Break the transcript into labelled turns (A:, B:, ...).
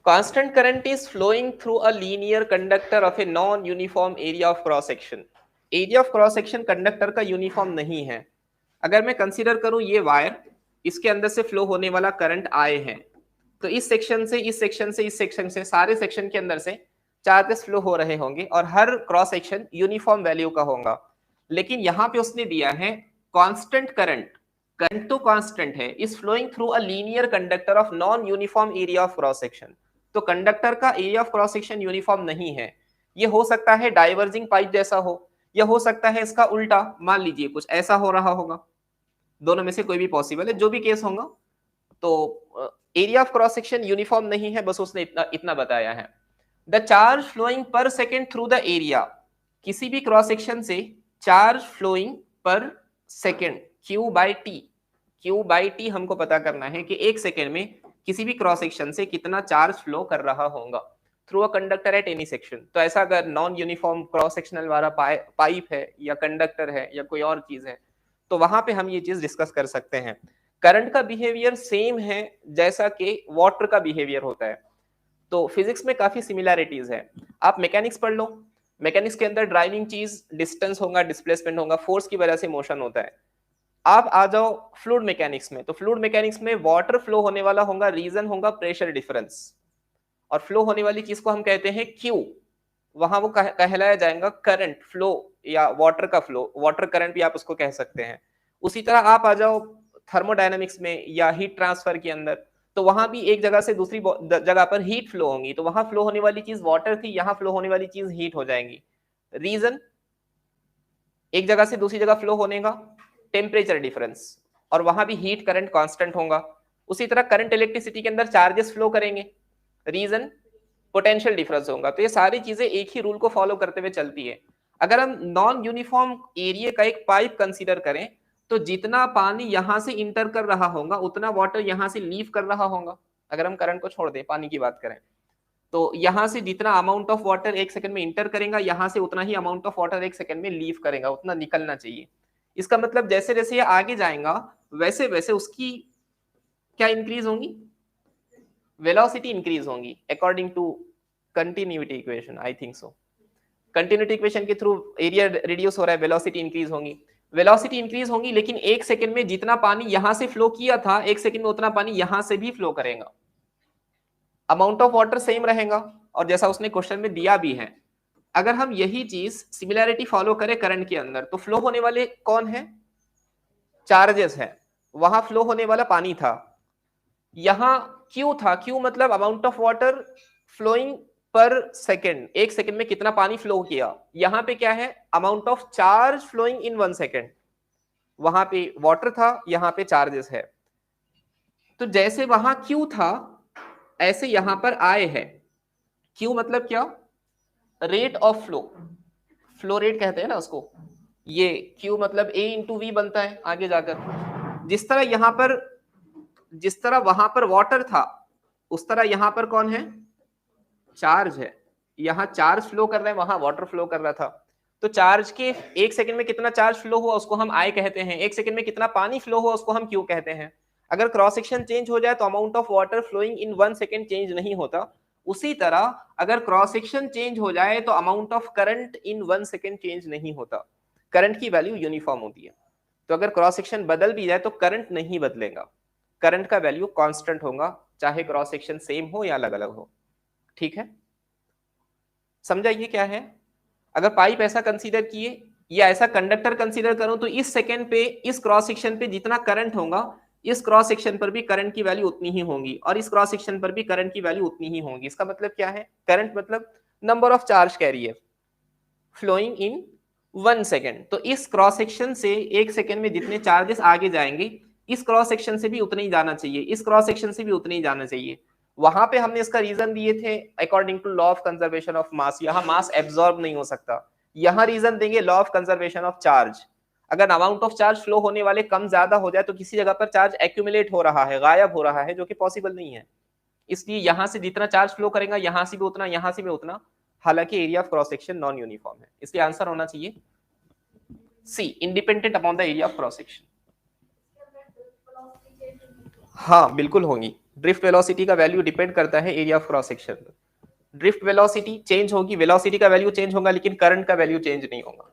A: Constant current is flowing through a linear conductor of a non-uniform area of cross section. Area of cross section conductor का uniform नहीं है. अगर मैं consider करूं ये wire, इसके अंदर से फ्लो होने वाला करंट आए है, तो इस सेक्शन से इस सेक्शन से इस सेक्शन से सारे सेक्शन के अंदर से चार्जेस फ्लो हो रहे होंगे और हर क्रॉस सेक्शन यूनिफॉर्म वैल्यू का होगा. लेकिन यहां पे उसने दिया है कांस्टेंट करंट. करंट तो कांस्टेंट है, is flowing through a linear conductor of non uniform area of cross section. तो कंडक्टर का area of cross section uniform नहीं है. ये हो सकता है डाइवर्जिंग पाइप जैसा हो, या हो सकता है इसका उल्टा, मान लीजिए कुछ ऐसा हो रहा होगा. दोनों में से कोई भी पॉसिबल है, जो भी केस होगा. तो area of cross section uniform नहीं है, बस उसने इतना बताया है. The charge flowing per second through the area, किसी भी क्रॉस सेक्शन से charge flowing per second Q by T. Q by T हमको पता करना है कि एक सेकेंड में किसी भी क्रॉस सेक्शन से कितना चार्ज फ्लो कर रहा होगा through a conductor at any section. तो ऐसा अगर नॉन यूनिफॉर्म क्रॉस सेक्शनल वाला पाइप है या कंडक्टर है या कोई और चीज है, तो वहां पे हम ये चीज डिस्कस कर सकते हैं. करंट का बिहेवियर सेम है जैसा कि वाटर का बिहेवियर होता है. तो फिजिक्स में काफी सिमिलैरिटीज है. आप मैकेनिक्स पढ़ लो, मैकेनिक्स के अंदर ड्राइविंग चीज डिस्टेंस होगा, डिस्प्लेसमेंट होगा, फोर्स की वजह से मोशन होता है. आप आ जाओ फ्लूइड मैकेनिक्स में, तो फ्लूइड मैकेनिक्स में वाटर फ्लो होने वाला होगा, रीजन होगा प्रेशर डिफरेंस, और फ्लो होने वाली चीज को हम कहते हैं क्यू. वहां वो कहलाया जाएगा करंट फ्लो या वाटर का फ्लो, वाटर करंट भी आप उसको कह सकते हैं. उसी तरह आप आ जाओ थर्मोडायनेमिक्स में या हीट ट्रांसफर के अंदर, तो वहां भी एक जगह से दूसरी जगह पर हीट फ्लो होगी, तो वहां फ्लो होने वाली चीज वाटर थी, यहाँ फ्लो होने वाली चीज हीट हो जाएंगी. रीजन, एक जगह से दूसरी जगह फ्लो होने का टेम्परेचर डिफरेंस, और वहां भी हीट करंट कांस्टेंट होगा. उसी तरह करंट इलेक्ट्रिसिटी के अंदर चार्जेस फ्लो करेंगे, रीजन पोटेंशियल डिफरेंस होगा. तो ये सारी चीजें एक ही रूल को फॉलो करते हुए चलती है. अगर हम नॉन यूनिफॉर्म एरिया का एक पाइप कंसीडर करें, तो जितना पानी यहां से इंटर कर रहा होगा उतना वाटर यहां से लीव कर रहा होगा. अगर हम करंट को छोड़ दें, पानी की बात करें, तो यहां से जितना अमाउंट ऑफ वाटर एक सेकंड में इंटर करेगा, यहां से उतना ही अमाउंट ऑफ वाटर एक सेकंड में लीव करेगा, उतना निकलना चाहिए. इसका मतलब जैसे जैसे ये आगे जाएगा वैसे वैसे उसकी क्या इंक्रीज होंगी, वेलोसिटी इंक्रीज होंगी according to continuity equation. I think so continuity equation के थ्रू एरिया रिड्यूस हो रहा है, वेलोसिटी इंक्रीज होंगी. वेलोसिटी इंक्रीज होंगी, लेकिन एक सेकंड में जितना पानी यहां से फ्लो किया था, एक सेकंड में उतना पानी यहां से भी फ्लो करेगा. अमाउंट ऑफ वाटर सेम रहेगा, और जैसा उसने क्वेश्चन में दिया भी है. अगर हम यही चीज सिमिलैरिटी फॉलो करें करंट के अंदर, तो फ्लो होने वाले कौन है, चार्जेस है. वहां फ्लो होने वाला पानी था, यहां क्यू था. क्यू मतलब amount of water flowing per second, एक सेकेंड में कितना पानी फ्लो किया. यहां पे क्या है, amount of charge flowing in 1 second. वहां पे वाटर था, यहां पे चार्जेस है. तो जैसे वहां क्यू था ऐसे यहां पर आए है. क्यू मतलब क्या, rate of flow, flow rate कहते हैं ना उसको. ये क्यू मतलब ए इंटू वी बनता है आगे जाकर. जिस तरह यहां पर, जिस तरह वहां पर वाटर था, उस तरह यहां पर कौन है, चार्ज है. यहां चार्ज फ्लो कर रहा है, वहां वाटर फ्लो कर रहा था. तो चार्ज के एक सेकंड में कितना चार्ज फ्लो हुआ उसको हम आई कहते हैं, एक सेकंड में कितना पानी फ्लो हुआ उसको हम क्यू कहते हैं. अगर क्रॉस सेक्शन चेंज हो जाए तो amount of water flowing in 1 second change नहीं होता. उसी तरह अगर क्रॉस सेक्शन चेंज हो जाए तो amount of current in 1 second change नहीं होता. करंट की वैल्यू यूनिफॉर्म होती है. तो अगर क्रॉस सेक्शन बदल भी जाए तो करंट नहीं बदलेगा, करंट का वैल्यू कांस्टेंट होगा, चाहे क्रॉस सेक्शन सेम हो या अलग अलग हो. ठीक है, समझा ये क्या है. अगर पाइप ऐसा कंसीडर किए या ऐसा कंडक्टर कंसीडर करूं, तो इस सेकंड पे इस क्रॉस सेक्शन पे जितना करंट होगा, इस क्रॉस सेक्शन पर भी करंट की वैल्यू उतनी ही होगी, और इस क्रॉस सेक्शन पर भी करंट की वैल्यू उतनी ही होगी. इसका मतलब क्या है, करंट मतलब number of charge carrier flowing in 1 second. तो इस क्रॉस सेक्शन से एक सेकेंड में जितने चार्जेस आगे जाएंगे, इस क्रॉस सेक्शन से भी उतने ही जाना चाहिए, इस क्रॉस सेक्शन से भी उतने ही जाना चाहिए. वहां पे हमने इसका रीजन दिए थे according to law of conservation of mass. यहाँ मास एब्जॉर्ब नहीं हो सकता. यहाँ रीजन देंगे law of conservation of charge. अगर अमाउंट ऑफ चार्ज फ्लो होने वाले कम ज्यादा हो जाए तो किसी जगह पर चार्ज एक्यूमुलेट हो रहा है, गायब हो रहा है, जो कि पॉसिबल नहीं है. इसलिए यहां से जितना चार्ज फ्लो करेगा यहां से भी उतना, यहां से भी उतना. हालांकि area of cross section non uniform है, इसलिए आंसर होना चाहिए C, independent upon the area of cross section. हाँ बिल्कुल होंगी, ड्रिफ्ट वेलोसिटी का वैल्यू डिपेंड करता है एरिया ऑफ क्रॉस सेक्शन पर। ड्रिफ्ट वेलोसिटी चेंज होगी, वेलोसिटी का वैल्यू चेंज होगा, लेकिन करंट का वैल्यू चेंज नहीं होगा।